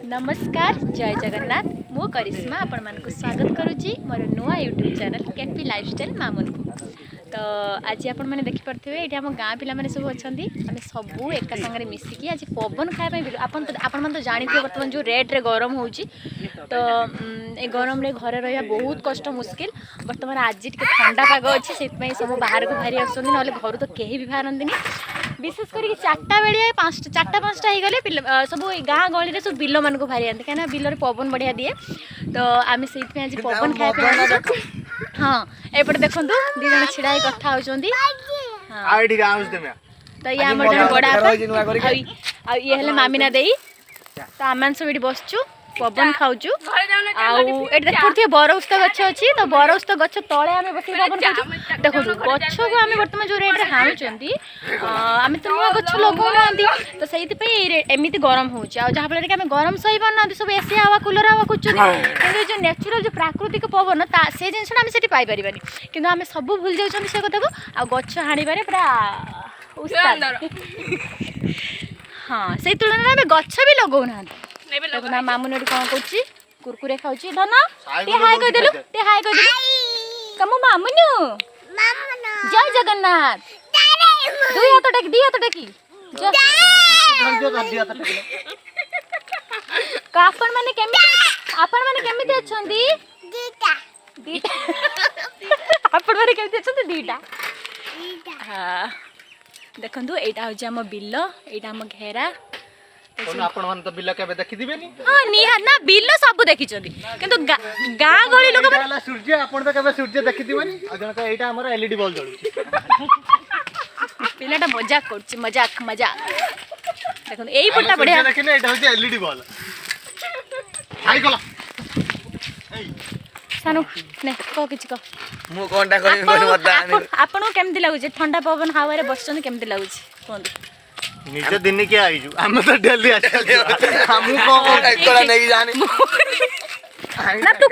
नमस्कार जय जगन्नाथ मो करिश्मा आपण मानक स्वागत करुच्ची मोर नुआ YouTube channel KP lifestyle Mamun को। तो आज आपण मैंने देखिपे ये आम गाँ पिला माने सब अच्छा आम सबू एका सागर मिसिकी आज पवन खायापी आपण तो जानी बर्तमान जो रेट रे गरम हो तो ए गरम रे घरे रहा बहुत कष्ट मुस्किल। बर्तमान आज टे ठंडा पाग अच्छे से सब बाहर को बाहरी आस ना घर तो कहीं भी बाहरती विशेष कर 4टा बेलिया 4टा 5टा हो गले सब गाँ गली सब बिल मान को बाहरी आते कहीं बिल पवन बढ़िया दिए तो आम से आज पवन खाया। हाँ एपटे देखो दी जन छिड़ा कथा होती तो ये आम बड़ा ये मामिना दे तो आम सब ये बसचु पवन खाऊचु आउ देखते बरउस्त गछ अच्छी तो बरउस्त गछ तले आम बस पवन खाऊँ। देखो गछ को आम बर्तमान जो रेट हाणुंट आम तो नुआ गछ लगौना तो से एमती गरम हो जहाँफल कि आम गरम सही पाना सब एसी हवा कूलर हवा खोजुँ जो नेचुरल जो प्राकृतिक पवन से जिनसा आम से पाइपर कि आम सब भूल जाऊँ से कथा को आ गछ हाणवे पूरा हाँ से तुलन में गछ भी लगौना ना मामुन कौन कौची कुरकुरे खाऊची धन टे हाय कह देलु टे हाय कह देलु कमु मामुनु जय जगन्नाथ दुई हाथ टेकी आपण माने केमिति अछंदी दीटा आपण माने केमिति अछंदी दीटा हां देखंतु एटा हो जे हम बिल्ल एटा हम घेरा आपण मन तो बिल केबे देखि दिबेनी। हां निहा ना बिल सब देखि चंदी किंतु गां गली लोक वाला सूर्य आपण तो केबे सूर्य देखि दिबेनी आ जण का एटा हमर एलईडी बल्ब जळुची पिलाटा मजाक करछि मजाक देखो एई पट्टा बढ़िया देखिने एटा होछि एलईडी बल्ब आई गला सानु ने को किछ को मु कोनटा करि मत आपण केमति लागु जे ठंडा पवन हवा रे बसछन केमति लागु छी कोन निज दिन के आइजु हम तो डेली हम को एकला नहीं जाने ना तू